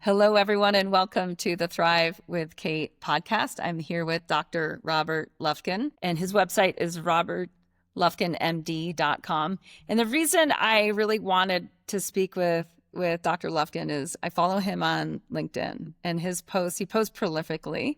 Hello, everyone, and welcome to the Thrive with Cate podcast. I'm here with Dr. Robert Lufkin, and his website is robertlufkinmd.com. And the reason I really wanted to speak with Dr. Lufkin is I follow him on LinkedIn, and he posts prolifically.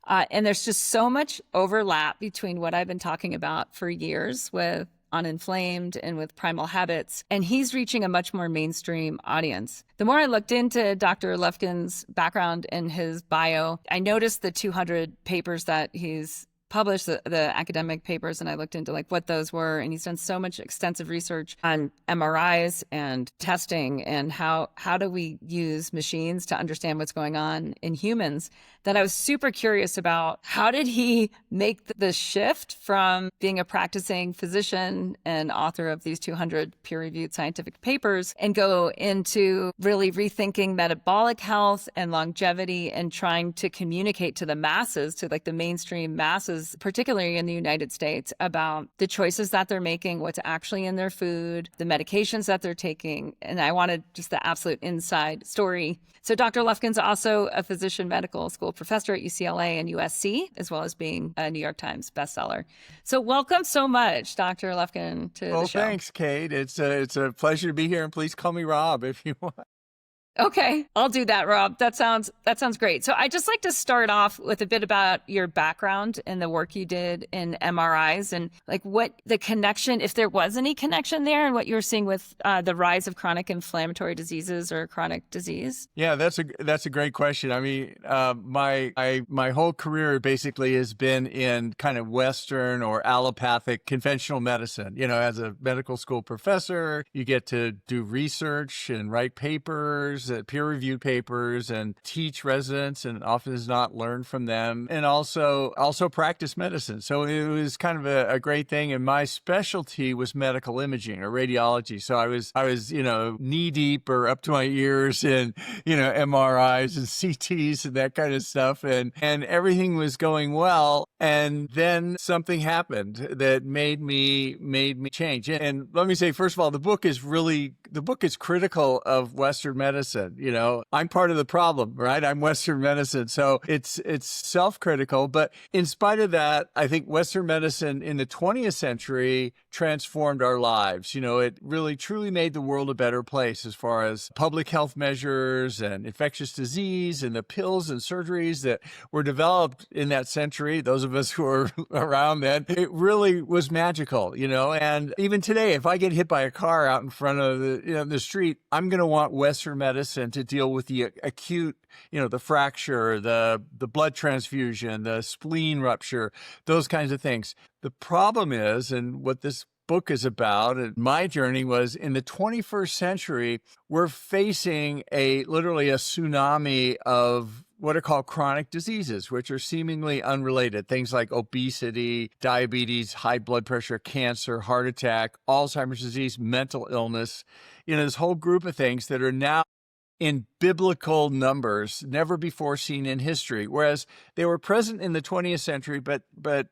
And there's just so much overlap between what I've been talking about for years with Uninflamed and with Primal Habits, and he's reaching a much more mainstream audience. The more I looked into Dr. Lufkin's background and his bio, I noticed the 200 papers that he's published, the academic papers, and I looked into what those were, and he's done so much extensive research on MRIs and testing and how do we use machines to understand what's going on in humans, that I was super curious about how did he make the shift from being a practicing physician and author of these 200 peer-reviewed scientific papers and go into really rethinking metabolic health and longevity and trying to communicate to the masses, to the mainstream masses, particularly in the United States, about the choices that they're making, what's actually in their food, the medications that they're taking. And I wanted just the absolute inside story. So Dr. Lufkin's also a physician medical school professor at UCLA and USC, as well as being a New York Times bestseller. So welcome so much, Dr. Lufkin, to the show. Well, thanks, Cate. It's a pleasure to be here, and please call me Rob if you want. Okay, I'll do that, Rob. That sounds great. So I just like to start off with a bit about your background and the work you did in MRIs and what the connection, if there was any connection there, and what you were seeing with the rise of chronic inflammatory diseases or chronic disease. Yeah, that's a great question. I mean, my whole career basically has been in kind of Western or allopathic conventional medicine. You know, as a medical school professor, you get to do research and write papers, peer-reviewed papers, and teach residents, and often is not learn from them, and also practice medicine. So it was kind of a great thing. And my specialty was medical imaging or radiology. So I was knee deep or up to my ears in MRIs and CTs and that kind of stuff, and everything was going well. And then something happened that made me change. And let me say, first of all, the book is critical of Western medicine. I'm part of the problem, right? I'm Western medicine. So it's self-critical. But in spite of that, I think Western medicine in the 20th century transformed our lives. It really truly made the world a better place as far as public health measures and infectious disease and the pills and surgeries that were developed in that century. Those of us who were around then, it really was magical, and even today, if I get hit by a car out in front of the street, I'm going to want Western medicine to deal with the acute, the fracture, the blood transfusion, the spleen rupture, those kinds of things. The problem is, and what this book is about, and my journey was, in the 21st century, we're facing literally a tsunami of what are called chronic diseases, which are seemingly unrelated. Things like obesity, diabetes, high blood pressure, cancer, heart attack, Alzheimer's disease, mental illness, this whole group of things that are now in biblical numbers, never before seen in history, whereas they were present in the 20th century, but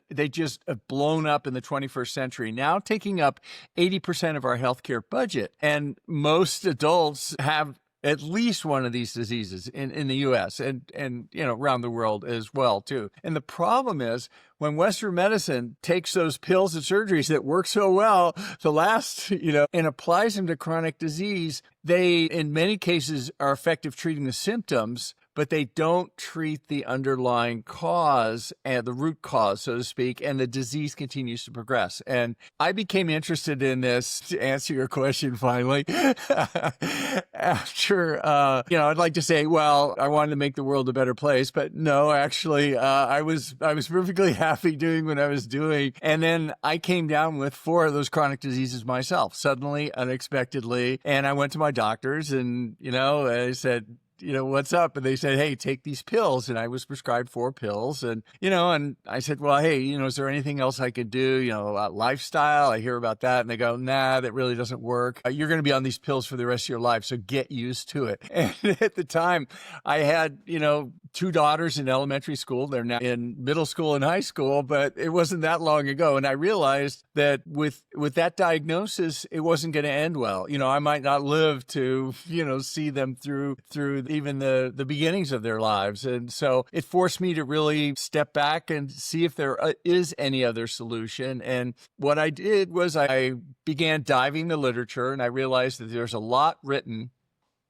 they just have blown up in the 21st century, now taking up 80% of our healthcare budget. And most adults have at least one of these diseases in the U.S. and around the world as well, too. And the problem is, when Western medicine takes those pills and surgeries that work so well to last, and applies them to chronic disease, they, in many cases, are effective treating the symptoms, but they don't treat the underlying cause and the root cause, so to speak, and the disease continues to progress. And I became interested in this, to answer your question finally, after, I'd like to say, well, I wanted to make the world a better place, but no, actually, I was perfectly happy doing what I was doing. And then I came down with 4 of those chronic diseases myself, suddenly, unexpectedly. And I went to my doctors and, I said, what's up? And they said, hey, take these pills. And I was prescribed 4 pills. And, and I said, well, hey, is there anything else I could do? Lifestyle, I hear about that. And they go, nah, that really doesn't work. You're going to be on these pills for the rest of your life. So get used to it. And at the time I had, two daughters in elementary school. They're now in middle school and high school, but it wasn't that long ago. And I realized that with that diagnosis, it wasn't going to end well. I might not live to, see them through even the beginnings of their lives. And so it forced me to really step back and see if there is any other solution. And what I did was I began diving the literature, and I realized that there's a lot written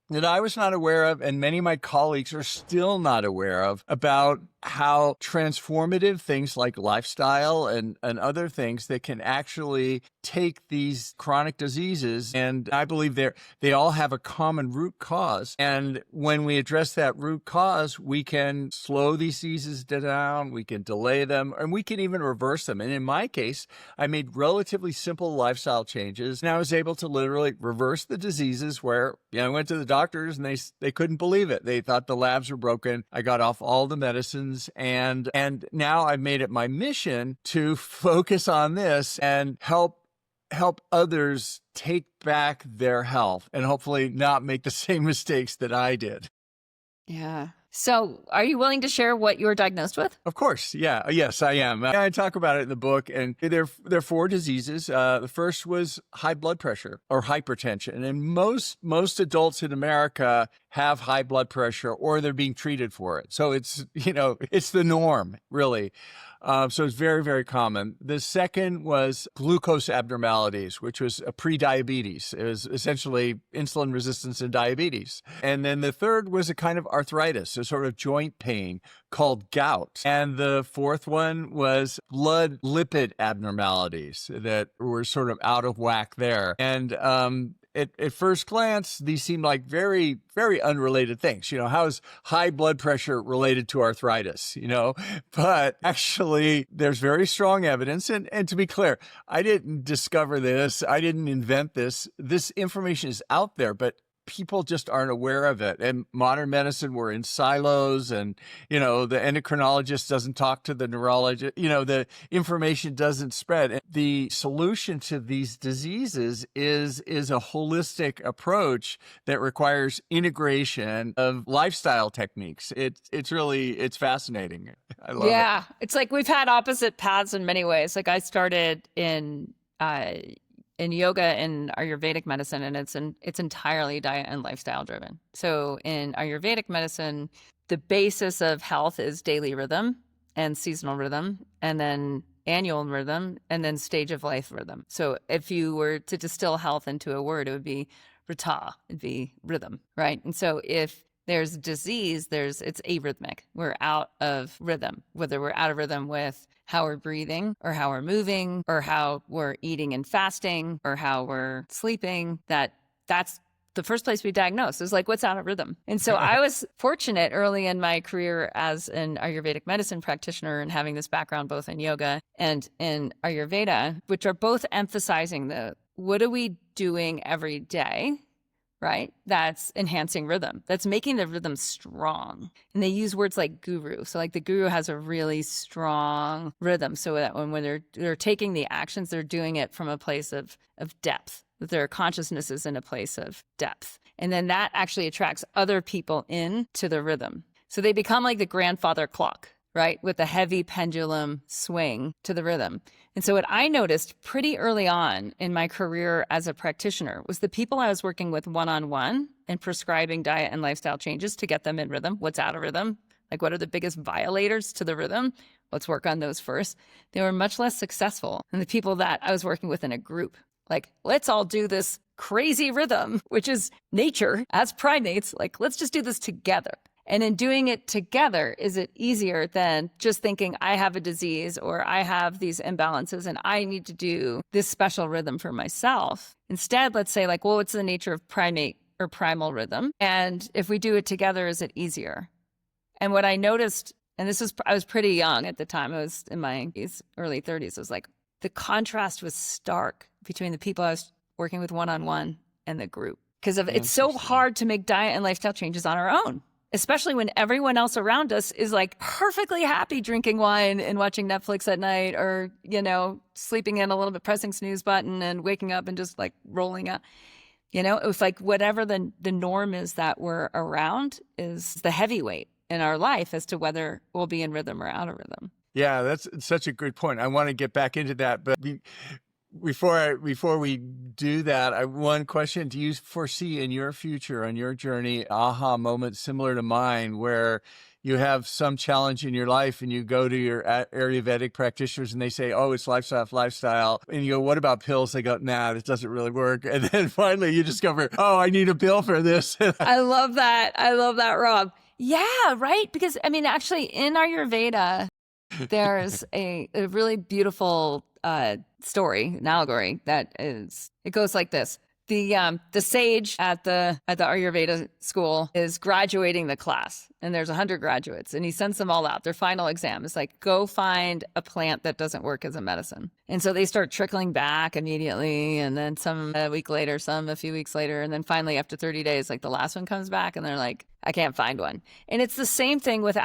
that I was not aware of, and many of my colleagues are still not aware of, about how transformative things like lifestyle and other things that can actually take these chronic diseases. And I believe they all have a common root cause. And when we address that root cause, we can slow these diseases down, we can delay them, and we can even reverse them. And in my case, I made relatively simple lifestyle changes, and I was able to literally reverse the diseases where, I went to the doctors and they couldn't believe it. They thought the labs were broken. I got off all the medicines, and now I've made it my mission to focus on this and help others take back their health and hopefully not make the same mistakes that I did. Yeah. So are you willing to share what you were diagnosed with? Of course. Yeah. Yes, I am. I talk about it in the book, and there are 4 diseases. The first was high blood pressure or hypertension. And most adults in America have high blood pressure, or they're being treated for it. So it's the norm, really. So it's very, very common. The second was glucose abnormalities, which was a prediabetes. It was essentially insulin resistance and diabetes. And then the third was a kind of arthritis, a sort of joint pain called gout. And the fourth one was blood lipid abnormalities that were sort of out of whack there. And at first glance, these seem like very, very unrelated things. How is high blood pressure related to arthritis? But actually, there's very strong evidence. And to be clear, I didn't discover this. I didn't invent this. This information is out there, but people just aren't aware of it. And modern medicine, we're in silos, and, the endocrinologist doesn't talk to the neurologist, the information doesn't spread. And the solution to these diseases is a holistic approach that requires integration of lifestyle techniques. It's fascinating. I love it. Yeah. It's like we've had opposite paths in many ways. Like I started in yoga and Ayurvedic medicine, and it's entirely diet and lifestyle driven. So in Ayurvedic medicine, the basis of health is daily rhythm and seasonal rhythm, and then annual rhythm, and then stage of life rhythm. So if you were to distill health into a word, it would be rata, it'd be rhythm, right? And so if there's disease, it's arrhythmic. We're out of rhythm, whether we're out of rhythm with how we're breathing or how we're moving or how we're eating and fasting or how we're sleeping, that's the first place we diagnose is like, what's out of rhythm? And so I was fortunate early in my career as an Ayurvedic medicine practitioner and having this background both in yoga and in Ayurveda, which are both emphasizing what are we doing every day, right? That's enhancing rhythm. That's making the rhythm strong. And they use words like guru. So like the guru has a really strong rhythm so that when they're taking the actions, they're doing it from a place of depth, that their consciousness is in a place of depth. And then that actually attracts other people into the rhythm. So they become like the grandfather clock, right? With a heavy pendulum swing to the rhythm. And so what I noticed pretty early on in my career as a practitioner was the people I was working with one-on-one and prescribing diet and lifestyle changes to get them in rhythm. What's out of rhythm? Like what are the biggest violators to the rhythm? Let's work on those first. They were much less successful than the people that I was working with in a group. Like, let's all do this crazy rhythm, which is nature as primates. Like, let's just do this together. And in doing it together, is it easier than just thinking I have a disease or I have these imbalances and I need to do this special rhythm for myself? Instead, let's say like, well, what's the nature of primate or primal rhythm? And if we do it together, is it easier? And what I noticed, and I was pretty young at the time, I was in my early 30s, it was like the contrast was stark between the people I was working with one-on-one and the group. Because it's so hard to make diet and lifestyle changes on our own, especially when everyone else around us is like perfectly happy drinking wine and watching Netflix at night or, sleeping in a little bit, pressing snooze button and waking up and just like rolling up. It was like whatever the norm is that we're around is the heavyweight in our life as to whether we'll be in rhythm or out of rhythm. Yeah, that's such a good point. I want to get back into that, but before we do that, one question: do you foresee in your future, on your journey, aha moments similar to mine, where you have some challenge in your life and you go to your Ayurvedic practitioners and they say, "Oh, it's lifestyle," and you go, "What about pills?" They go, "Nah, this doesn't really work." And then finally you discover, "Oh, I need a pill for this." I love that. I love that, Rob. Yeah, right. Because I mean, actually, in Ayurveda, there's a really beautiful story, an allegory it goes like this. The sage at the Ayurveda school is graduating the class, and there's 100 graduates, and he sends them all out. Their final exam is like, go find a plant that doesn't work as a medicine. And so they start trickling back immediately, and then some a week later, some a few weeks later, and then finally after 30 days, like the last one comes back, and they're like, I can't find one. And it's the same thing with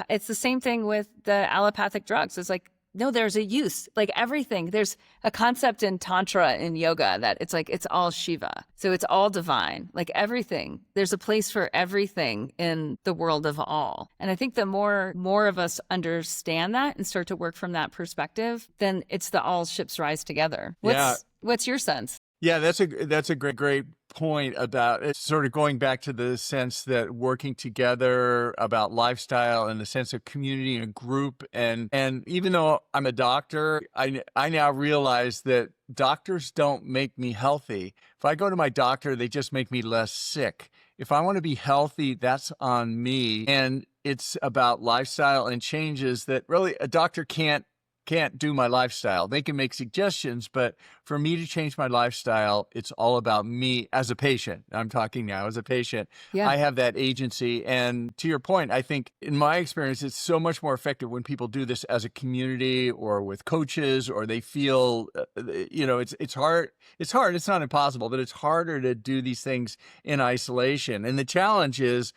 it's the same thing with the allopathic drugs. It's like, no, there's a use, like everything. There's a concept in Tantra, in yoga, that it's like, it's all Shiva. So it's all divine, like everything. There's a place for everything in the world of all. And I think the more of us understand that and start to work from that perspective, then it's the all ships rise together. What's your sense? Yeah, that's a great point about it, sort of going back to the sense that working together about lifestyle and the sense of community and group. And even though I'm a doctor, I now realize that doctors don't make me healthy. If I go to my doctor, they just make me less sick. If I want to be healthy, that's on me. And it's about lifestyle and changes that really a doctor can't do my lifestyle. They can make suggestions, but for me to change my lifestyle, it's all about me as a patient. I'm talking now as a patient. Yeah. I have that agency. And to your point, I think in my experience, it's so much more effective when people do this as a community or with coaches, or they feel, it's hard. It's hard. It's not impossible, but it's harder to do these things in isolation. And the challenge is,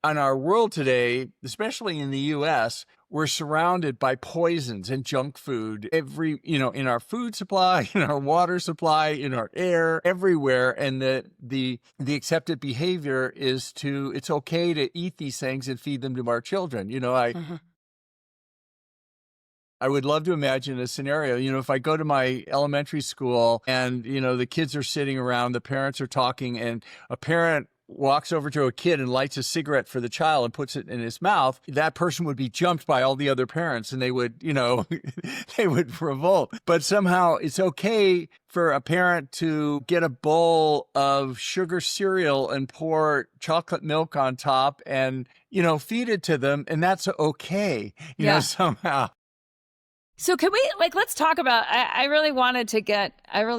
in our world today, especially in the US, we're surrounded by poisons and junk food in our food supply, in our water supply, in our air, everywhere. And the accepted behavior is it's okay to eat these things and feed them to our children. I would love to imagine a scenario, if I go to my elementary school and, the kids are sitting around, the parents are talking, and a parent walks over to a kid and lights a cigarette for the child and puts it in his mouth, that person would be jumped by all the other parents and they would, they would revolt. But somehow it's okay for a parent to get a bowl of sugar cereal and pour chocolate milk on top and, feed it to them. And that's okay, somehow. So can we, let's talk about, I really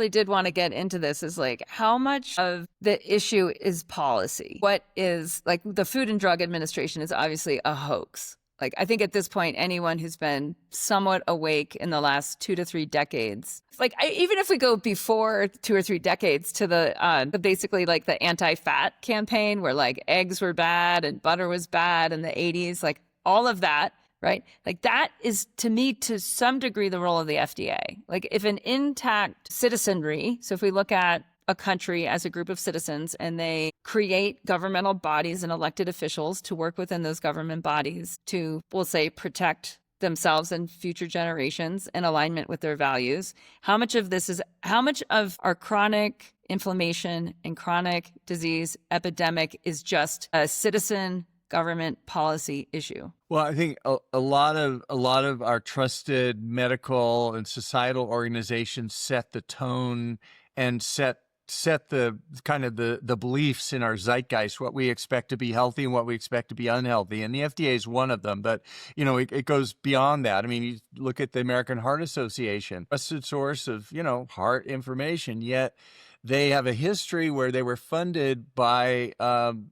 did want to get into this, is like, how much of the issue is policy? What is, the Food and Drug Administration is obviously a hoax. I think at this point, anyone who's been somewhat awake in the last 2 to 3 decades, even if we go before 2 or 3 decades to the basically the anti-fat campaign, where eggs were bad and butter was bad in the 80s, all of that. Right? That is, to me, to some degree, the role of the FDA. If an intact citizenry, so if we look at a country as a group of citizens and they create governmental bodies and elected officials to work within those government bodies to, we'll say, protect themselves and future generations in alignment with their values, how much of our chronic inflammation and chronic disease epidemic is just a citizen government policy issue? Well, I think a lot of our trusted medical and societal organizations set the tone and set the kind of the beliefs in our zeitgeist, what we expect to be healthy and what we expect to be unhealthy. And the FDA is one of them, but it goes beyond that. I mean, you look at the American Heart Association, trusted source of, heart information, yet they have a history where they were funded by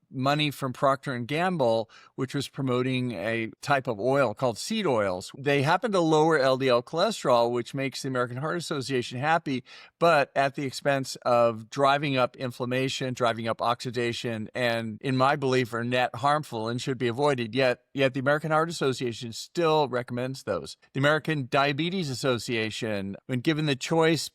money from Procter & Gamble, which was promoting a type of oil called seed oils. They happen to lower LDL cholesterol, which makes the American Heart Association happy, but at the expense of driving up inflammation, driving up oxidation, and in my belief are net harmful and should be avoided. Yet the American Heart Association still recommends those. The American Diabetes Association, when given the choice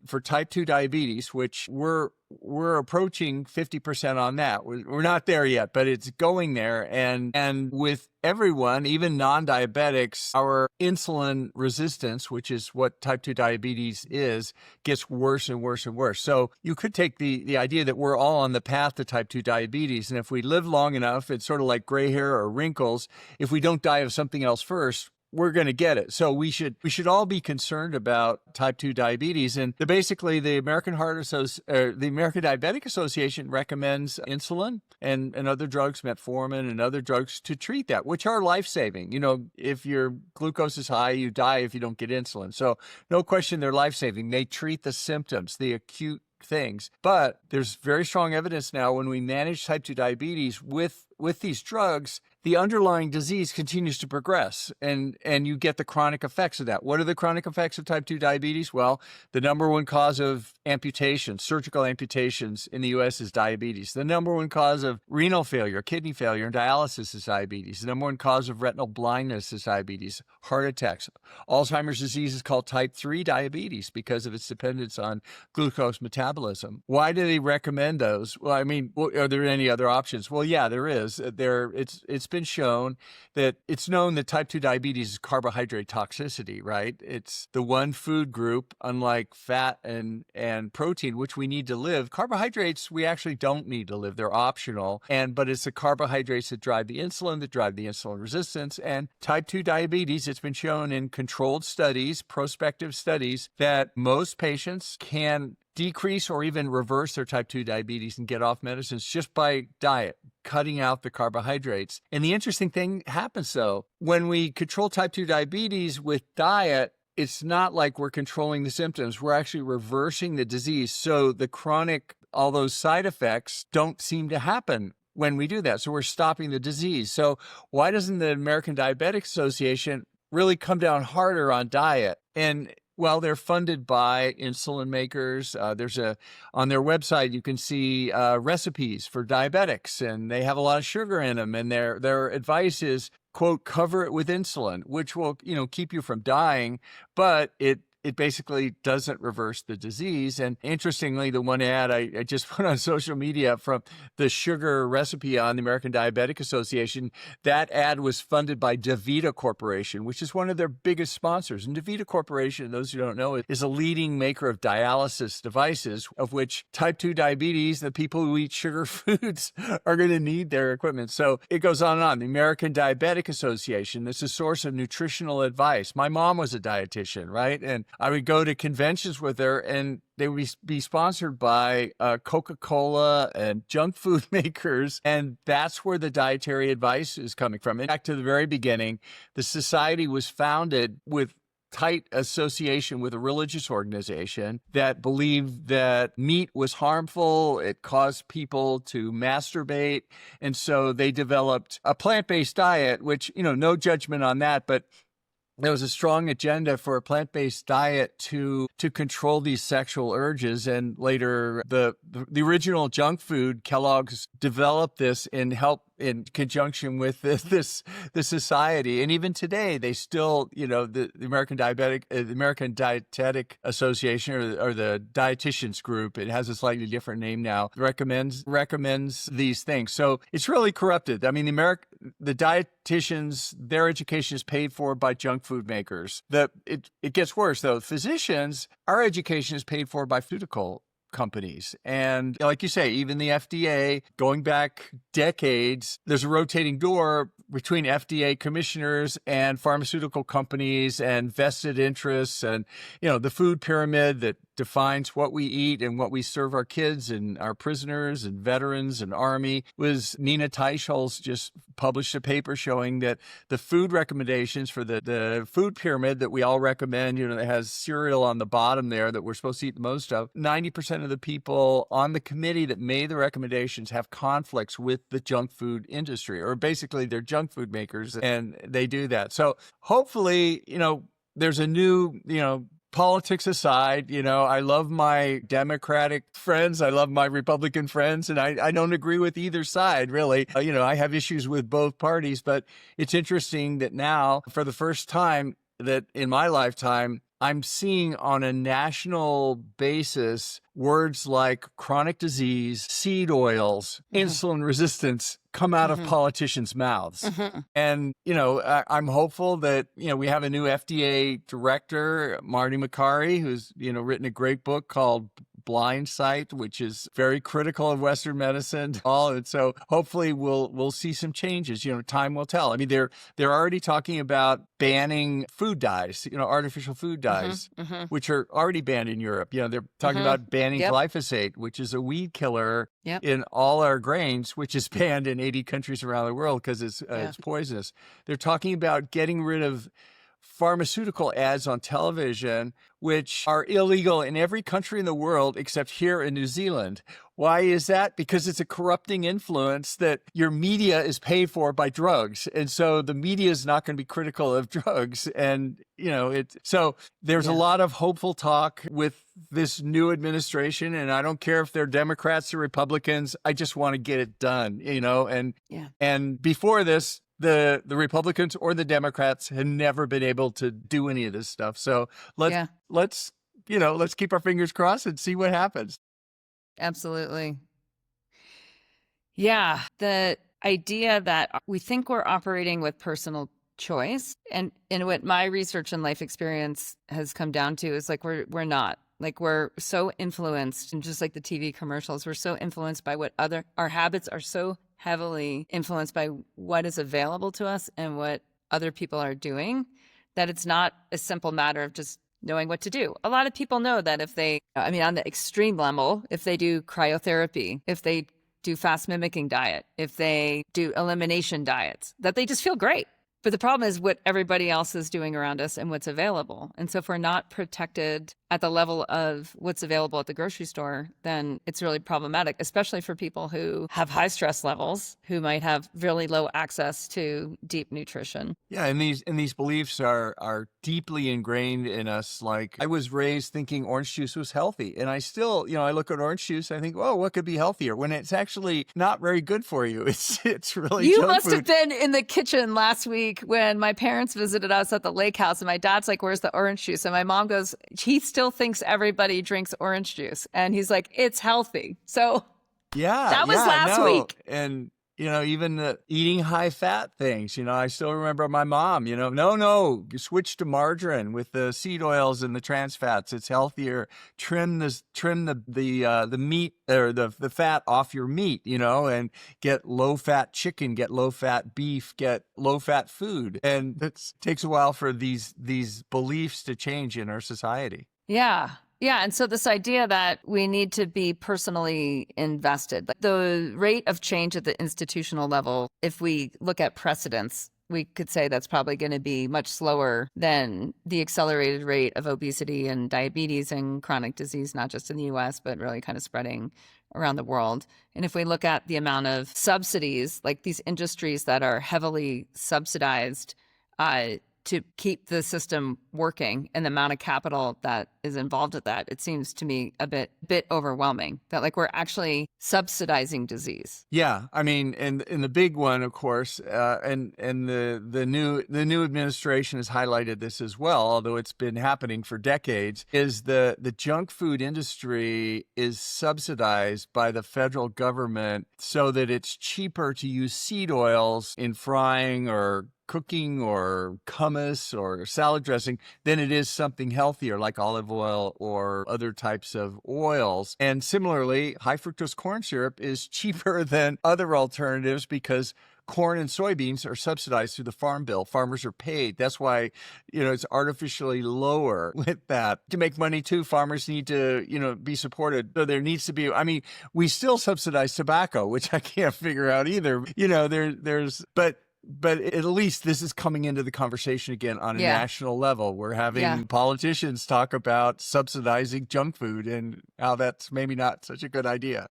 for type 2 diabetes, diabetes, which we're approaching 50% on that. We're not there yet, but it's going there. And with everyone, even non-diabetics, our insulin resistance, which is what type 2 diabetes is, gets worse and worse and worse. So you could take the idea that we're all on the path to type 2 diabetes. And if we live long enough, it's sort of like gray hair or wrinkles. If we don't die of something else first, we're going to get it. So we should all be concerned about type 2 diabetes. And basically, the American Diabetic Association recommends insulin and other drugs, metformin and other drugs to treat that, which are life-saving. You know, if your glucose is high, you die if you don't get insulin. So no question, they're life-saving. They treat the symptoms, the acute things. But there's very strong evidence now when we manage type 2 diabetes with these drugs, the underlying disease continues to progress and you get the chronic effects of that. What are the chronic effects of type 2 diabetes? Well, the number one cause of amputations, surgical amputations in the U.S. is diabetes. The number one cause of renal failure, kidney failure, and dialysis is diabetes. The number one cause of retinal blindness is diabetes, heart attacks. Alzheimer's disease is called type 3 diabetes because of its dependence on glucose metabolism. Why do they recommend those? Well, I mean, are there any other options? Well, yeah, there is. It's been shown that it's known that type 2 diabetes is carbohydrate toxicity, right? It's the one food group, unlike fat and protein, which we need to live. Carbohydrates, we actually don't need to live. They're optional. But it's the carbohydrates that drive the insulin resistance. And type 2 diabetes, it's been shown in controlled studies, prospective studies, that most patients can decrease or even reverse their type 2 diabetes and get off medicines just by diet, cutting out the carbohydrates. And the interesting thing happens though, when we control type 2 diabetes with diet, it's not like we're controlling the symptoms. We're actually reversing the disease. So the chronic, all those side effects don't seem to happen when we do that. So we're stopping the disease. So why doesn't the American Diabetic Association really come down harder on diet? And well, they're funded by insulin makers. On their website, you can see recipes for diabetics, and they have a lot of sugar in them. And their advice is, quote, cover it with insulin, which will, keep you from dying, but it basically doesn't reverse the disease. And interestingly, the one ad I just put on social media from the sugar recipe on the American Diabetic Association, that ad was funded by DaVita Corporation, which is one of their biggest sponsors. And DaVita Corporation, those who don't know, is a leading maker of dialysis devices, of which type 2 diabetes, the people who eat sugar foods, are going to need their equipment. So it goes on and on. The American Diabetic Association, this is a source of nutritional advice. My mom was a dietitian, right? And I would go to conventions with her, and they would be sponsored by Coca-Cola and junk food makers. And that's where the dietary advice is coming from. And back to the very beginning, the society was founded with tight association with a religious organization that believed that meat was harmful. It caused people to masturbate. And so they developed a plant-based diet, which, no judgment on that, but there was a strong agenda for a plant-based diet to control these sexual urges. And later, the original junk food, Kellogg's, developed this in conjunction with this society. And even today, they still, the American Dietetic Association or the Dietitians Group, it has a slightly different name now, recommends these things. So it's really corrupted. I mean, the dietitians, their education is paid for by junk food makers. It gets worse though. Physicians, our education is paid for by pharmaceutical companies. And like you say, even the FDA, going back decades, there's a rotating door between FDA commissioners and pharmaceutical companies and vested interests and, the food pyramid that defines what we eat and what we serve our kids and our prisoners and veterans and Army. Was Nina Teicholz just published a paper showing that the food recommendations for the food pyramid that we all recommend, that has cereal on the bottom there that we're supposed to eat the most of, 90% of the people on the committee that made the recommendations have conflicts with the junk food industry, or basically they're junk food makers and they do that. So hopefully, there's a new, politics aside, I love my Democratic friends. I love my Republican friends, and I don't agree with either side, really. I have issues with both parties, but it's interesting that now, for the first time that in my lifetime, I'm seeing on a national basis words like chronic disease, seed oils, insulin resistance come out of politicians' mouths. And, I'm hopeful that, we have a new FDA director, Marty Makary, who's, written a great book called Blind Sight, which is very critical of Western medicine. And so hopefully we'll see some changes. Time will tell. I mean, they're already talking about banning food dyes, artificial food dyes, which are already banned in Europe. They're talking about banning glyphosate, which is a weed killer in all our grains, which is banned in 80 countries around the world because it's poisonous. They're talking about getting rid of pharmaceutical ads on television, which are illegal in every country in the world except here in New Zealand. Why is that? Because it's a corrupting influence that your media is paid for by drugs. And so the media is not going to be critical of drugs. And, so there's a lot of hopeful talk with this new administration. And I don't care if they're Democrats or Republicans. I just want to get it done, and before this, the Republicans or the Democrats had never been able to do any of this stuff. So let's keep our fingers crossed and see what happens. Absolutely. Yeah. The idea that we think we're operating with personal choice, and what my research and life experience has come down to is like, we're not. Like, we're so influenced, and just like the TV commercials, we're so influenced by our habits are so heavily influenced by what is available to us and what other people are doing, that it's not a simple matter of just knowing what to do. A lot of people know that if they, on the extreme level, if they do cryotherapy, if they do fast mimicking diet, if they do elimination diets, that they just feel great. But the problem is what everybody else is doing around us and what's available. And so if we're not protected at the level of what's available at the grocery store, then it's really problematic, especially for people who have high stress levels, who might have really low access to deep nutrition. Yeah, and these beliefs are deeply ingrained in us. Like, I was raised thinking orange juice was healthy, and I still, I look at orange juice, I think, oh, what could be healthier? When it's actually not very good for you. It's really You junk must food. have been in the kitchen last week when my parents visited us at the lake house, and my dad's like, "Where's the orange juice?" And my mom goes, "He still thinks everybody drinks orange juice," and he's like, "It's healthy." So that was last week. And even the eating high fat things, I still remember my mom, no, you switch to margarine with the seed oils and the trans fats. It's healthier. Trim the meat or the fat off your meat, and get low fat chicken, get low fat beef, get low fat food. And it takes a while for these beliefs to change in our society. Yeah. Yeah. And so this idea that we need to be personally invested, like the rate of change at the institutional level, if we look at precedents, we could say that's probably going to be much slower than the accelerated rate of obesity and diabetes and chronic disease, not just in the US, but really kind of spreading around the world. And if we look at the amount of subsidies, like these industries that are heavily subsidized, to keep the system working, and the amount of capital that is involved with that, it seems to me a bit overwhelming, that like we're actually subsidizing disease. Yeah, and the big one, of course, and the new administration has highlighted this as well, although it's been happening for decades, is the junk food industry is subsidized by the federal government so that it's cheaper to use seed oils in frying or cooking or hummus or salad dressing than it is something healthier like olive oil or other types of oils. And similarly, high fructose corn syrup is cheaper than other alternatives because corn and soybeans are subsidized through the farm bill. Farmers are paid. That's why, it's artificially lower with that. To make money too, farmers need to, be supported. So there needs to be, we still subsidize tobacco, which I can't figure out either. But at least this is coming into the conversation again on a national level. We're having politicians talk about subsidizing junk food and how that's maybe not such a good idea.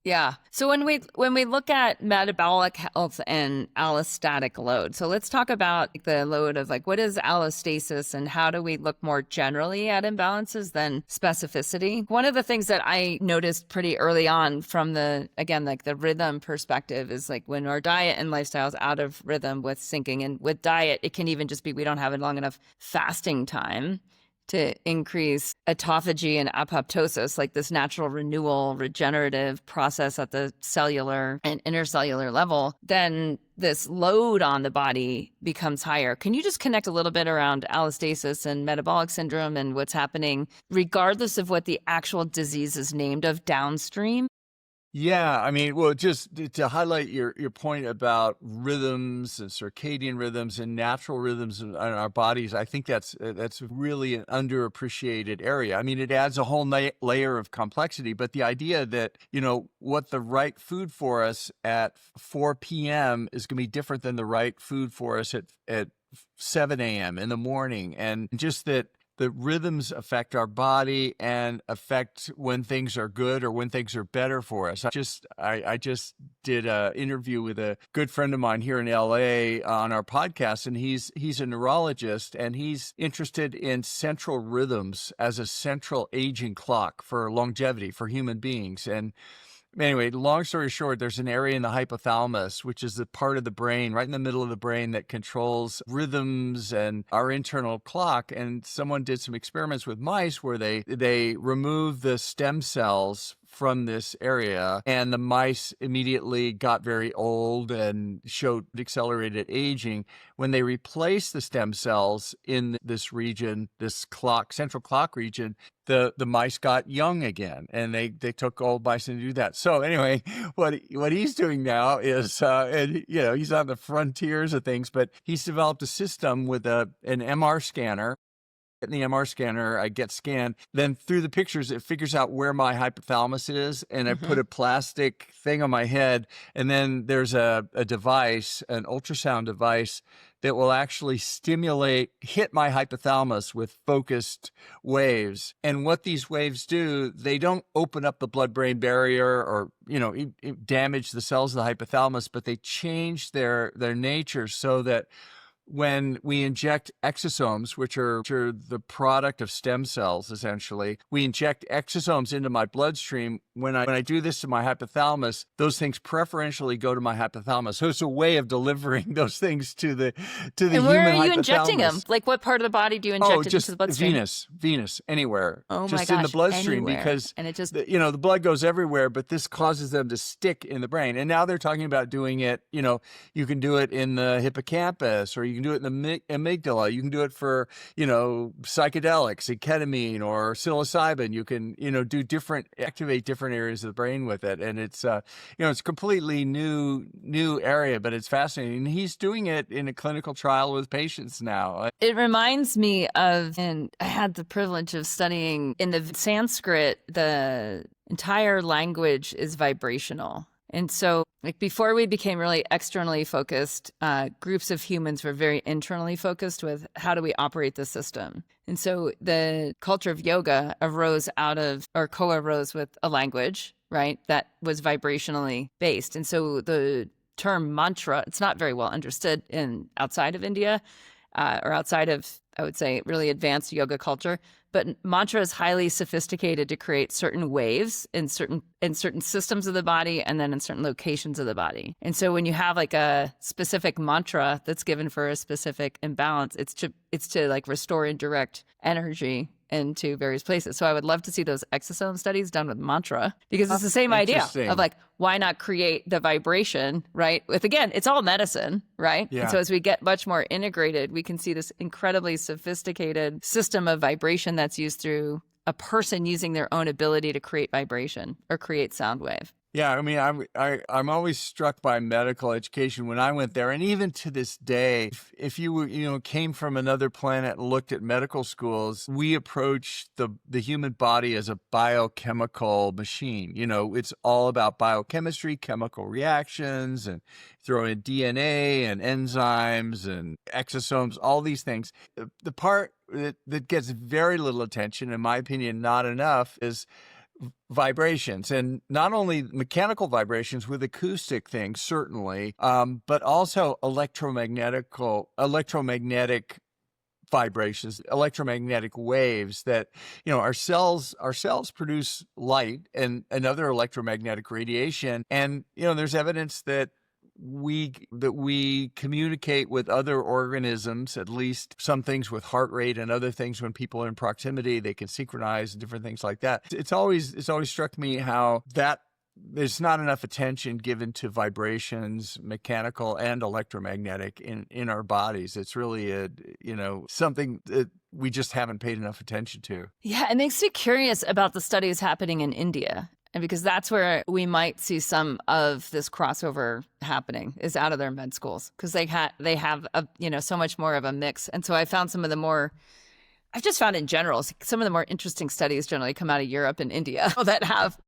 Yeah. So when we look at metabolic health and allostatic load, so let's talk about the load of like, what is allostasis and how do we look more generally at imbalances than specificity? One of the things that I noticed pretty early on from the rhythm perspective is like when our diet and lifestyle is out of rhythm with syncing, and with diet, it can even just be we don't have a long enough fasting time. to increase autophagy and apoptosis, like this natural renewal, regenerative process at the cellular and intercellular level, then this load on the body becomes higher. Can you just connect a little bit around allostasis and metabolic syndrome and what's happening, regardless of what the actual disease is named of downstream? Yeah, I mean, well, just to highlight your point about rhythms and circadian rhythms and natural rhythms in our bodies, I think that's really an underappreciated area. I mean, it adds a whole layer of complexity, but the idea that, what the right food for us at 4 p.m. is going to be different than the right food for us at 7 a.m. in the morning, and just that the rhythms affect our body and affect when things are good or when things are better for us. I just did an interview with a good friend of mine here in LA on our podcast, and he's a neurologist, and he's interested in central rhythms as a central aging clock for longevity for human beings. And anyway, long story short, there's an area in the hypothalamus, which is the part of the brain, right in the middle of the brain, that controls rhythms and our internal clock. And someone did some experiments with mice where they removed the stem cells from this area, and the mice immediately got very old and showed accelerated aging. When they replaced the stem cells in this region, this central clock region, the mice got young again, and they took old mice and do that. So anyway, what he's doing now is, and he's on the frontiers of things, but he's developed a system with an MR scanner. In the MR scanner, I get scanned. Then through the pictures, it figures out where my hypothalamus is, and I put a plastic thing on my head. And then there's a device, an ultrasound device, that will actually hit my hypothalamus with focused waves. And what these waves do, they don't open up the blood-brain barrier or damage the cells of the hypothalamus, but they change their nature so that when we inject exosomes, which are the product of stem cells, essentially, we inject exosomes into my bloodstream. When I do this to my hypothalamus, those things preferentially go to my hypothalamus. So it's a way of delivering those things to the human hypothalamus. And where are you injecting them? Like, what part of the body do you inject it into the bloodstream? Venous, anywhere. Oh my just gosh, in the bloodstream, anywhere. because and it just the blood goes everywhere, but this causes them to stick in the brain. And now they're talking about doing it. You can do it in the hippocampus, or you can do it in the amygdala. You can do it for, psychedelics, like ketamine or psilocybin. You can, activate different areas of the brain with it. And it's, it's a completely new area, but it's fascinating. And he's doing it in a clinical trial with patients now. It reminds me of, and I had the privilege of studying in the Sanskrit, the entire language is vibrational. And so, before we became really externally focused, groups of humans were very internally focused with how do we operate the system. And so the culture of yoga co-arose with a language, right, that was vibrationally based. And so the term mantra, it's not very well understood outside of India or outside of, I would say, really advanced yoga culture. But mantra is highly sophisticated to create certain waves in certain systems of the body and then in certain locations of the body. And so when you have like a specific mantra that's given for a specific imbalance, it's to like restore and direct energy into various places. So I would love to see those exosome studies done with mantra, because it's the same idea of like, why not create the vibration, right? Again, it's all medicine, right? Yeah. And so as we get much more integrated, we can see this incredibly sophisticated system of vibration that's used through a person using their own ability to create vibration or create sound wave. Yeah, I mean, I'm always struck by medical education when I went there, and even to this day, if you came from another planet and looked at medical schools, we approach the human body as a biochemical machine. It's all about biochemistry, chemical reactions, and throw in DNA and enzymes and exosomes, all these things. The part that gets very little attention, in my opinion, not enough, is vibrations, and not only mechanical vibrations with acoustic things, certainly, but also electromagnetic vibrations, electromagnetic waves that, our cells produce light and other electromagnetic radiation. And, there's evidence that we communicate with other organisms, at least some things with heart rate and other things when people are in proximity, they can synchronize and different things like that. It's always struck me how that there's not enough attention given to vibrations, mechanical and electromagnetic in our bodies. It's really something that we just haven't paid enough attention to. Yeah, it makes me curious about the studies happening in India. And because that's where we might see some of this crossover happening is out of their med schools, because they have so much more of a mix. And so I found I've just found in general, some of the more interesting studies generally come out of Europe and India that have,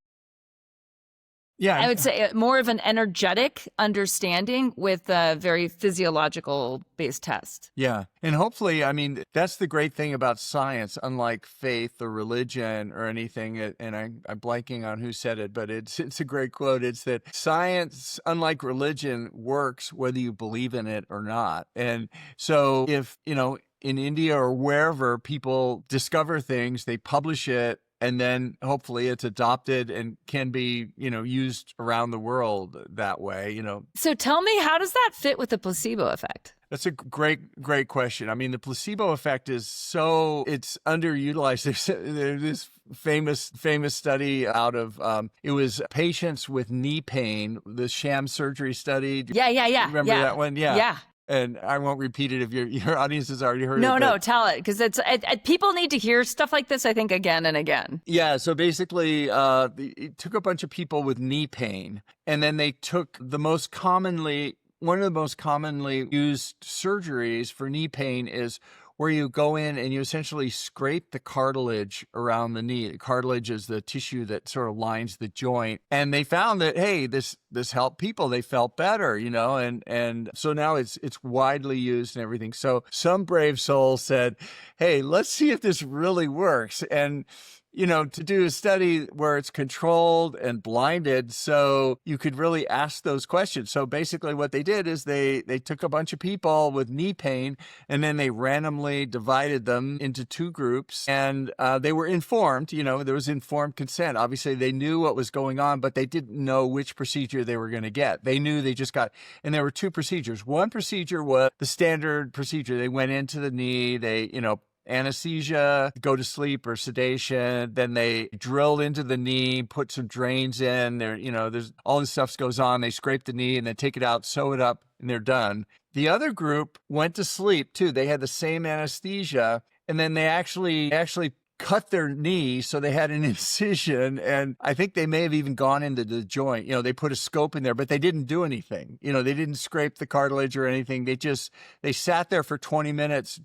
I would say, more of an energetic understanding with a very physiological based test. Yeah. And hopefully, I mean, that's the great thing about science, unlike faith or religion or anything. And I'm blanking on who said it, but it's a great quote. It's that science, unlike religion, works whether you believe in it or not. And so if, in India or wherever people discover things, they publish it, and then hopefully it's adopted and can be, used around the world that way, So tell me, how does that fit with the placebo effect? That's a great question. I mean, the placebo effect it's underutilized. There's this famous study out of, it was patients with knee pain, the sham surgery study. Yeah. Remember that one? Yeah. And I won't repeat it if your audience has already heard it. No, tell it, because people need to hear stuff like this, I think, again and again. Yeah, so basically, it took a bunch of people with knee pain, and then they took one of the most commonly used surgeries for knee pain is where you go in and you essentially scrape the cartilage around the knee. The cartilage is the tissue that sort of lines the joint. And they found that, hey, this helped people. They felt better, and so now it's widely used and everything. So some brave soul said, hey, let's see if this really works. And to do a study where it's controlled and blinded, so you could really ask those questions. So basically what they did is they took a bunch of people with knee pain, and then they randomly divided them into two groups, and they were informed, there was informed consent. Obviously they knew what was going on, but they didn't know which procedure they were going to get. They knew they just got, and there were two procedures. One procedure was the standard procedure. They went into the knee, they, anesthesia, go to sleep, or sedation. Then they drilled into the knee, put some drains in there. There's all this stuff goes on. They scrape the knee and then take it out, sew it up, and they're done. The other group went to sleep too. They had the same anesthesia, and then they actually cut their knee, so they had an incision, and I think they may have even gone into the joint. They put a scope in there, but they didn't do anything. They didn't scrape the cartilage or anything. They sat there for 20 minutes,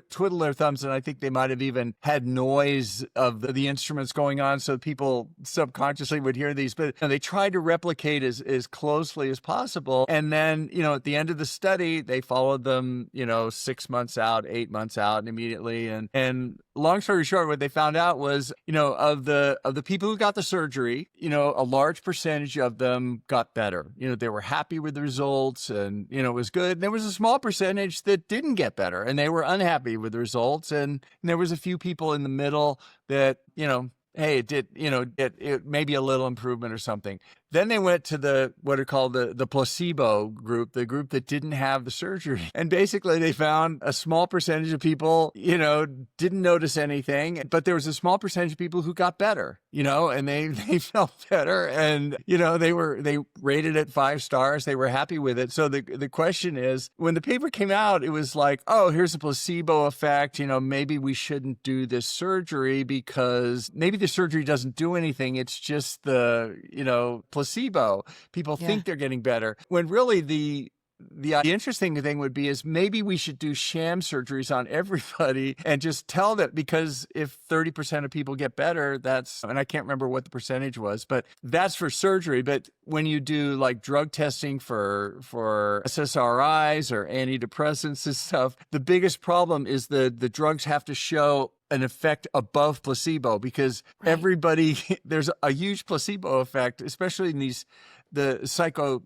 twiddled their thumbs, and I think they might have even had noise of the instruments going on, so people subconsciously would hear these. But they tried to replicate as closely as possible. And then, at the end of the study, they followed them, 6 months out, 8 months out, and immediately. And long story short, what they found out was, of the people who got the surgery, a large percentage of them got better. They were happy with the results, and, it was good. And there was a small percentage that didn't get better, and they were unhappy with the results. And there was a few people in the middle that, hey, it did, it maybe a little improvement or something. Then they went to what are called the placebo group, the group that didn't have the surgery. And basically they found a small percentage of people, didn't notice anything, but there was a small percentage of people who got better, and they felt better. And, they rated it 5 stars. They were happy with it. So the question is, when the paper came out, it was like, oh, here's a placebo effect. Maybe we shouldn't do this surgery because maybe the surgery doesn't do anything. It's just the, placebo. People think they're getting better, when really the interesting thing would be is maybe we should do sham surgeries on everybody and just tell that, because if 30% of people get better, and I can't remember what the percentage was, but that's for surgery. But when you do like drug testing for SSRIs or antidepressants and stuff, the biggest problem is the drugs have to show an effect above placebo, because everybody, there's a huge placebo effect, especially in the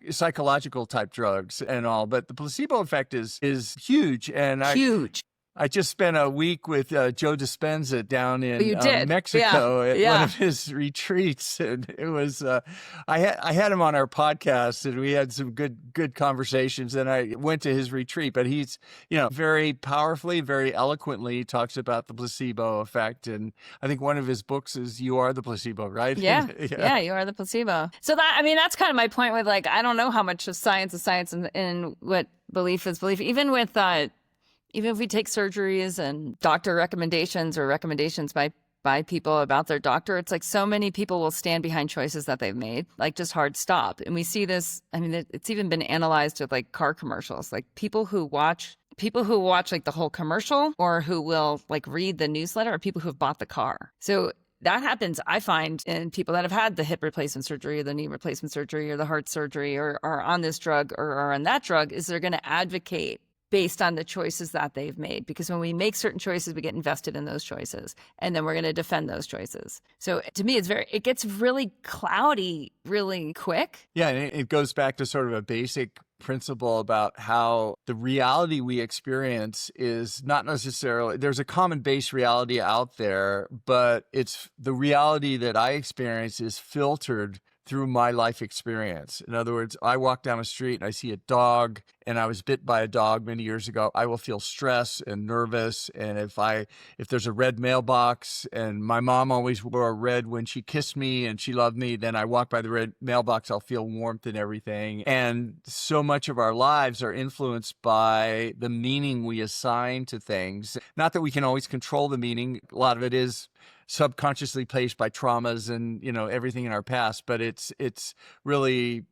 psychological type drugs and all. But the placebo effect is huge. And huge. I just spent a week with Joe Dispenza down Oh, in you did? Yeah. Mexico at one Yeah. of his retreats, and it was I had him on our podcast, and we had some good conversations. And I went to his retreat, but he's very powerfully, very eloquently talks about the placebo effect, and I think one of his books is "You Are the Placebo," right? Yeah. Yeah. Yeah. You are the placebo. So that, I mean, that's kind of my point with like, I don't know how much of science is science and what belief is belief. Even with, even if we take surgeries and doctor recommendations or recommendations by people about their doctor, it's like so many people will stand behind choices that they've made, like just hard stop. And we see this, I mean, it's even been analyzed with like car commercials, like people who watch like the whole commercial or who will like read the newsletter are people who have bought the car. So that happens, I find, in people that have had the hip replacement surgery or the knee replacement surgery or the heart surgery or are on this drug or are on that drug, is they're going to advocate based on the choices that they've made. Because when we make certain choices, we get invested in those choices. And then we're going to defend those choices. So to me, it gets really cloudy really quick. Yeah, and it goes back to sort of a basic principle about how the reality we experience is not necessarily, there's a common base reality out there, but it's the reality that I experience is filtered through my life experience. In other words, I walk down a street and I see a dog and I was bit by a dog many years ago, I will feel stress and nervous. And if there's a red mailbox, and my mom always wore red when she kissed me and she loved me, then I walk by the red mailbox, I'll feel warmth and everything. And so much of our lives are influenced by the meaning we assign to things. Not that we can always control the meaning. A lot of it is subconsciously placed by traumas and everything in our past, but it's really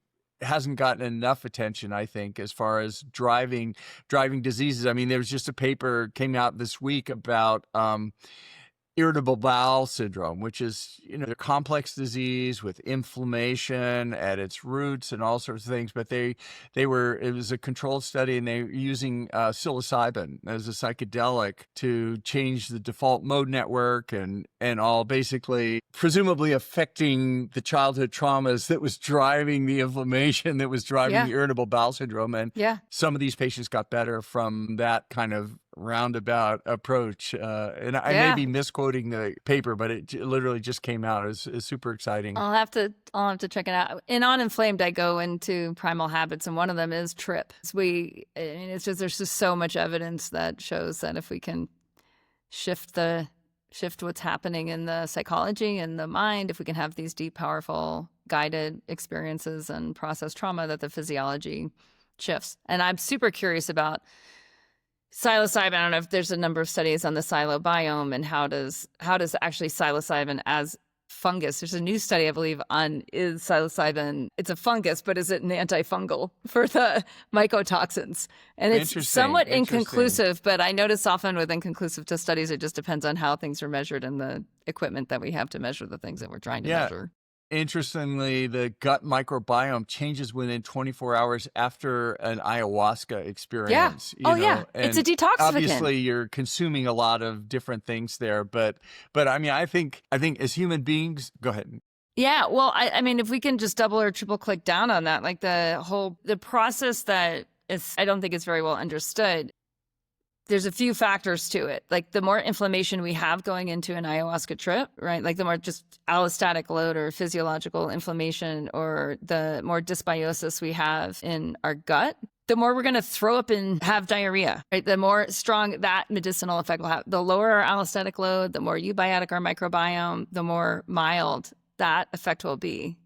hasn't gotten enough attention, I think, as far as driving diseases. I mean, there was just a paper came out this week about irritable bowel syndrome, which is a complex disease with inflammation at its roots and all sorts of things. But it was a controlled study, and they were using psilocybin as a psychedelic to change the default mode network and all, basically presumably affecting the childhood traumas that was driving the inflammation that was driving the irritable bowel syndrome. And some of these patients got better from that kind of roundabout approach. And I may be misquoting the paper, but it literally just came out. It's super exciting. I'll have to check it out. In On Inflamed, I go into primal habits, and one of them is TRIP. There's just so much evidence that shows that if we can shift what's happening in the psychology and the mind, if we can have these deep, powerful, guided experiences and process trauma, that the physiology shifts. And I'm super curious about psilocybin. I don't know if there's a number of studies on the psilobiome and how does actually psilocybin as fungus. There's a new study, I believe, on is psilocybin. It's a fungus, but is it an antifungal for the mycotoxins? And it's somewhat inconclusive, but I notice often with inconclusive studies, it just depends on how things are measured and the equipment that we have to measure the things that we're trying to measure. Interestingly, the gut microbiome changes within 24 hours after an ayahuasca experience. And it's a detoxification. Obviously, you're consuming a lot of different things there, but I mean, I think as human beings, go ahead. Yeah, well, I mean, if we can just double or triple click down on that, like the process that is, I don't think it's very well understood. There's a few factors to it. Like the more inflammation we have going into an ayahuasca trip, right? Like the more just allostatic load or physiological inflammation, or the more dysbiosis we have in our gut, the more we're going to throw up and have diarrhea, right? The more strong that medicinal effect will have. The lower our allostatic load, the more eubiotic our microbiome, the more mild that effect will be.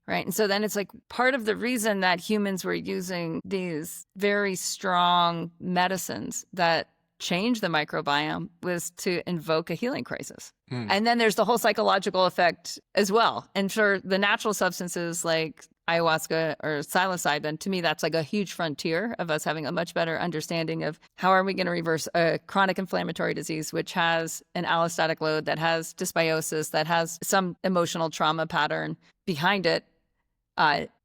Right. And so then it's like part of the reason that humans were using these very strong medicines that change the microbiome was to invoke a healing crisis. And then there's the whole psychological effect as well. And for the natural substances like ayahuasca or psilocybin, to me, that's like a huge frontier of us having a much better understanding of how are we going to reverse a chronic inflammatory disease, which has an allostatic load, that has dysbiosis, that has some emotional trauma pattern behind it,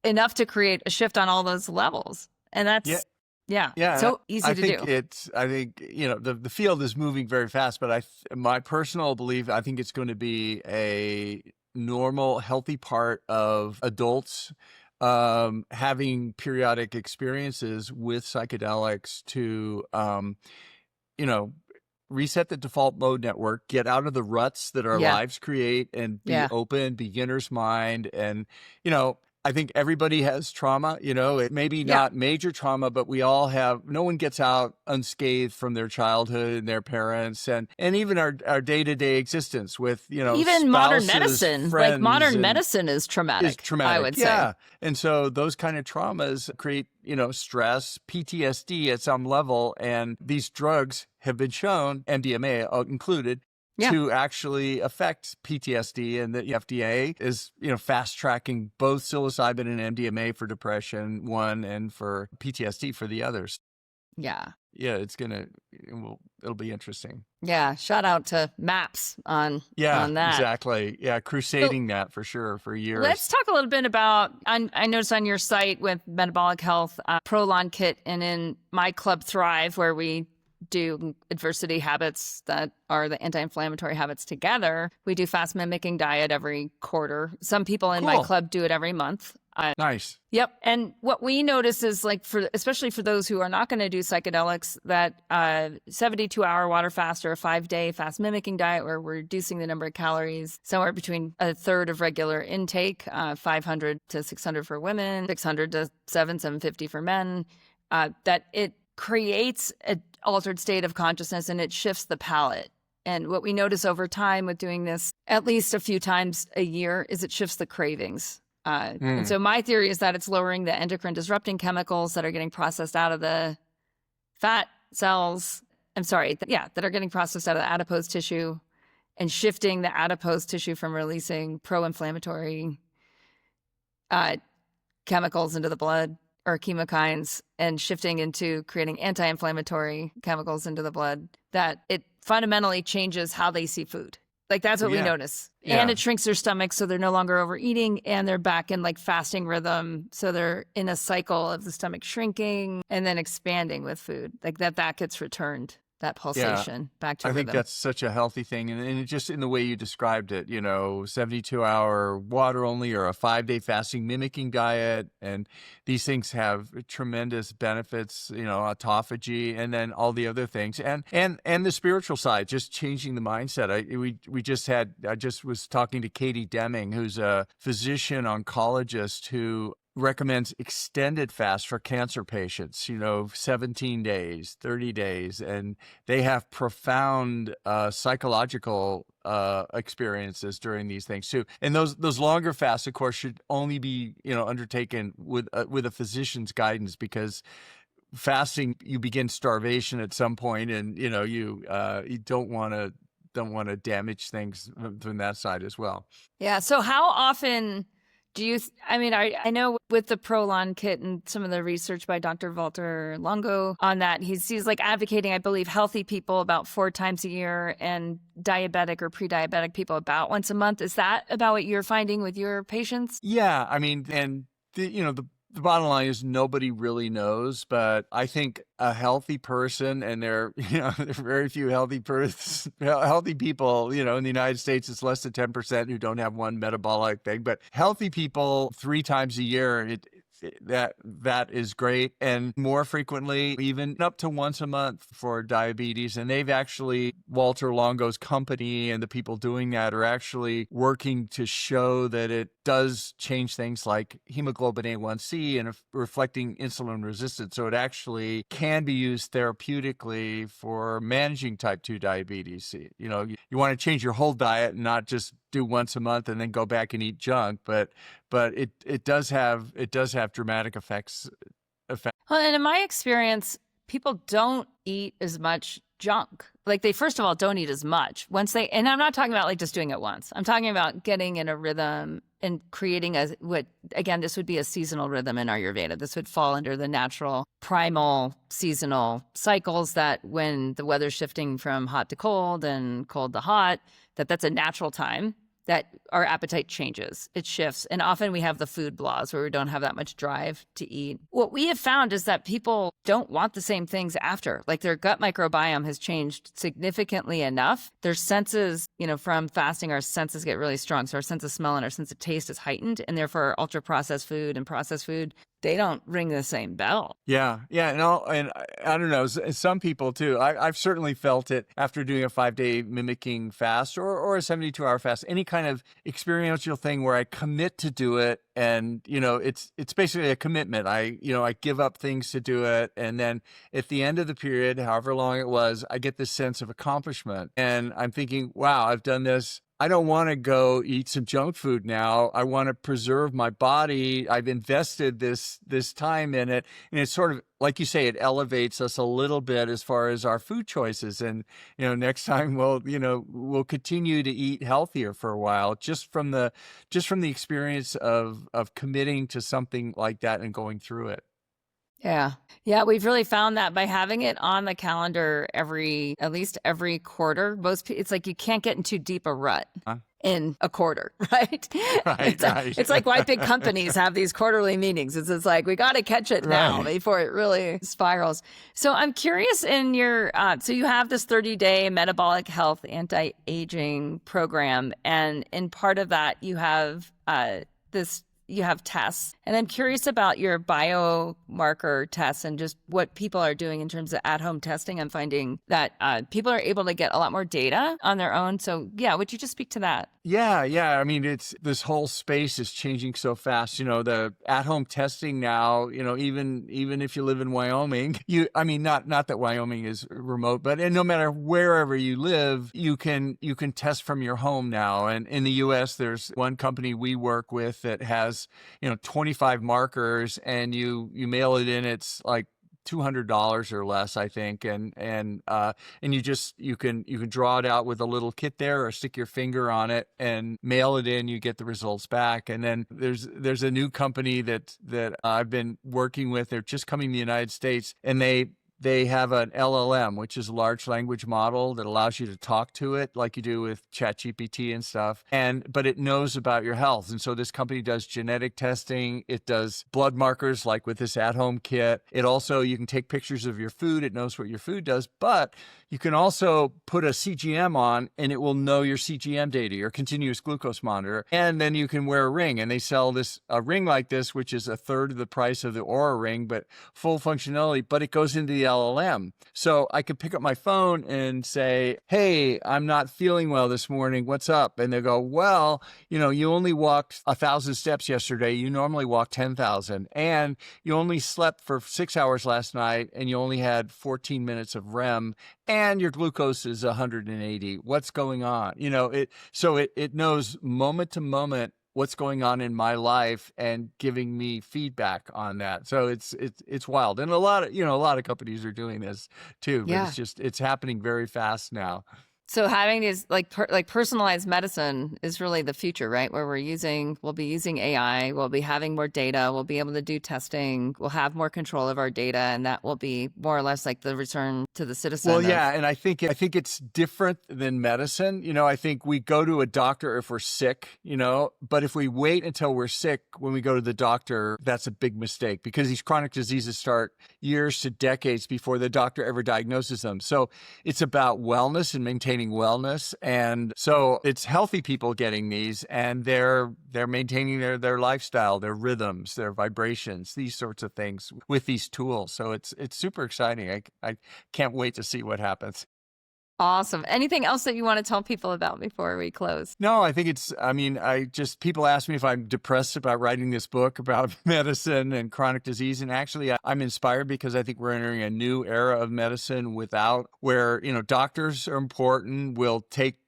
enough to create a shift on all those levels. And that's so easy to do. I think the field is moving very fast, but my personal belief, I think it's going to be a normal, healthy part of adults having periodic experiences with psychedelics to reset the default mode network, get out of the ruts that our Yeah. lives create, and be Yeah. open, beginner's mind. And, I think everybody has trauma, it may be Yeah. not major trauma, but we all have, no one gets out unscathed from their childhood and their parents and even our day-to-day existence with, Even modern spouses, medicine, friends, modern medicine is traumatic, I would say. Yeah. And so those kind of traumas create, stress, PTSD at some level. And these drugs have been shown, MDMA included, to actually affect PTSD, and the FDA is, fast tracking both psilocybin and MDMA for depression, one, and for PTSD for the others. Yeah. Yeah, it'll be interesting. Yeah. Shout out to MAPS on that. Exactly. Yeah, crusading that for sure for years. Let's talk a little bit about, I noticed on your site with metabolic health, Prolon Kit, and in my club Thrive, where we do adversity habits that are the anti-inflammatory habits together. We do fast mimicking diet every quarter. Some people in my club do it every month. Nice. Yep. And what we notice is, like, especially for those who are not going to do psychedelics, that 72-hour water fast or a 5-day fast mimicking diet where we're reducing the number of calories somewhere between a third of regular intake, 500 to 600 for women, 600 to 750 for men, that it creates an altered state of consciousness and it shifts the palate. And what we notice over time with doing this at least a few times a year is it shifts the cravings. And so my theory is that it's lowering the endocrine disrupting chemicals that are getting processed out of the fat cells. That are getting processed out of the adipose tissue and shifting the adipose tissue from releasing pro-inflammatory chemicals into the blood, or chemokines, and shifting into creating anti-inflammatory chemicals into the blood, that it fundamentally changes how they see food. Like, that's what we notice. Yeah. And it shrinks their stomach, so they're no longer overeating, and they're back in like fasting rhythm. So they're in a cycle of the stomach shrinking and then expanding with food. Like that gets returned, that pulsation back to rhythm. I think that's such a healthy thing. And it just in the way you described it, 72-hour water only or a 5-day fasting mimicking diet. And these things have tremendous benefits, autophagy, and then all the other things. And the spiritual side, just changing the mindset. I just was talking to Cate Deming, who's a physician oncologist who recommends extended fast for cancer patients, 17 days, 30 days. And they have profound psychological experiences during these things too. And those longer fasts, of course, should only be, undertaken with a physician's guidance, because fasting, you begin starvation at some point, and, you don't want to damage things from that side as well. Yeah. So how often I know with the Prolon Kit and some of the research by Dr. Walter Longo on that, he's like advocating, I believe, healthy people about 4 times a year and diabetic or pre-diabetic people about once a month. Is that about what you're finding with your patients? Yeah. I mean, and the bottom line is nobody really knows, but I think a healthy person, and there are very few healthy people, in the United States, it's less than 10% who don't have one metabolic thing, but healthy people 3 times a year, that is great. And more frequently, even up to once a month for diabetes. And they've actually, Walter Longo's company and the people doing that are actually working to show that it does change things like hemoglobin A1C and reflecting insulin resistance. So it actually can be used therapeutically for managing type 2 diabetes. You want to change your whole diet and not just do once a month and then go back and eat junk, but it does have dramatic effects. Well, and in my experience, people don't eat as much junk. Like, they first of all don't eat as much and I'm not talking about like just doing it once. I'm talking about getting in a rhythm and creating this would be a seasonal rhythm in Ayurveda. This would fall under the natural primal seasonal cycles, that when the weather's shifting from hot to cold and cold to hot, that's a natural time that our appetite changes, it shifts. And often we have the food blahs where we don't have that much drive to eat. What we have found is that people don't want the same things after. Like, their gut microbiome has changed significantly enough. Their senses, from fasting, our senses get really strong. So our sense of smell and our sense of taste is heightened. And therefore, ultra processed food and processed food they don't ring the same bell. Yeah. Yeah. And I don't know, some people too. I've certainly felt it after doing a 5-day mimicking fast or a 72-hour fast, any kind of experiential thing where I commit to do it. And, it's basically a commitment. I give up things to do it. And then at the end of the period, however long it was, I get this sense of accomplishment. And I'm thinking, wow, I've done this. I don't want to go eat some junk food now. I want to preserve my body. I've invested this time in it. And it's sort of, like you say, it elevates us a little bit as far as our food choices. And, next time we'll continue to eat healthier for a while, just from the experience of committing to something like that and going through it. Yeah. Yeah. We've really found that by having it on the calendar at least every quarter, it's like you can't get into deep a rut in a quarter, right? Right. It's like why big companies have these quarterly meetings. It's like, we got to catch it now before it really spirals. So I'm curious so you have this 30-day metabolic health anti-aging program. And in part of that, you have you have tests. And I'm curious about your biomarker tests and just what people are doing in terms of at-home testing. I'm finding that people are able to get a lot more data on their own. So yeah, would you just speak to that? Yeah. I mean, this whole space is changing so fast. The at-home testing now, even if you live in Wyoming, not that Wyoming is remote, but no matter wherever you live, you can test from your home now. And in the US, there's one company we work with that has, 25 markers, and you mail it in. It's like $200 or less, I think, and you can draw it out with a little kit there, or stick your finger on it and mail it in. You get the results back. And then there's a new company that I've been working with. They're just coming to the United States, and they have an LLM, which is a large language model that allows you to talk to it like you do with ChatGPT and stuff. But it knows about your health. And so this company does genetic testing. It does blood markers, like with this at-home kit. It also, you can take pictures of your food. It knows what your food does, but you can also put a CGM on, and it will know your CGM data, your continuous glucose monitor. And then you can wear a ring, and they sell a ring like this, which is a third of the price of the Oura ring, but full functionality, but it goes into the LLM. So I could pick up my phone and say, hey, I'm not feeling well this morning. What's up? And they go, well, you only walked 1,000 steps yesterday. You normally walk 10,000. And you only slept for 6 hours last night, and you only had 14 minutes of REM, and your glucose is 180. What's going on? It knows moment to moment what's going on in my life and giving me feedback on that. So it's wild. And a lot of companies are doing this too, but it's happening very fast now. So having these like personalized medicine is really the future, right? Where we'll be using AI, we'll be having more data, we'll be able to do testing, we'll have more control of our data, and that will be more or less like the return to the citizen. Well, yeah, and I think it's different than medicine. I think we go to a doctor if we're sick, but if we wait until we're sick when we go to the doctor, that's a big mistake, because these chronic diseases start years to decades before the doctor ever diagnoses them. So it's about wellness and maintaining wellness. And so it's healthy people getting these, and they're maintaining their lifestyle, their rhythms, their vibrations, these sorts of things with these tools. So it's super exciting. I can't wait to see what happens. Awesome. Anything else that you want to tell people about before we close? No, I think people ask me if I'm depressed about writing this book about medicine and chronic disease. And actually, I'm inspired because I think we're entering a new era of medicine where doctors are important. We'll take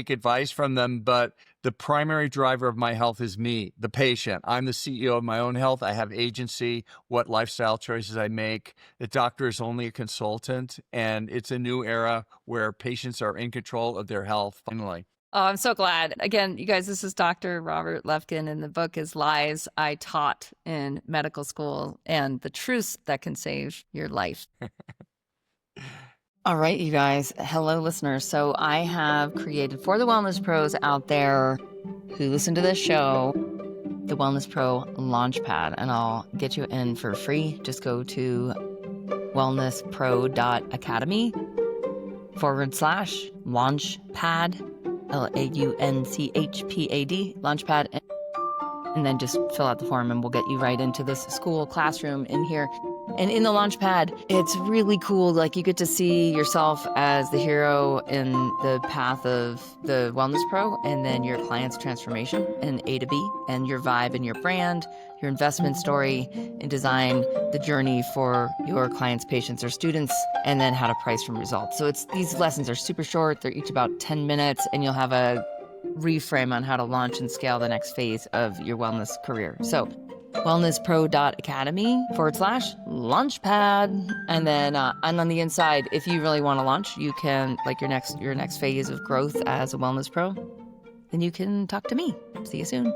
advice from them, but the primary driver of my health is me, the patient. I'm the CEO of my own health. I have agency, what lifestyle choices I make. The doctor is only a consultant, and it's a new era where patients are in control of their health, finally. Oh, I'm so glad. Again, you guys, this is Dr. Robert Lufkin, and the book is Lies I Taught in Medical School and the Truths That Can Save Your Life. All right, you guys. Hello, listeners. So I have created for the wellness pros out there who listen to this show, the Wellness Pro Launchpad, and I'll get you in for free. Just go to wellnesspro.academy/launchpad, LAUNCHPAD, launchpad. And then just fill out the form and we'll get you right into this school classroom in here. And in the Launchpad, it's really cool. Like, you get to see yourself as the hero in the path of the Wellness Pro, and then your client's transformation and A to B, and your vibe and your brand, your investment story, and design the journey for your clients, patients, or students, and then how to price from results. So these lessons are super short. They're each about 10 minutes, and you'll have a reframe on how to launch and scale the next phase of your wellness career. So wellnesspro.academy/launchpad. And then and on the inside, if you really want to launch, you can, like, your next phase of growth as a wellness pro, then you can talk to me. See you soon.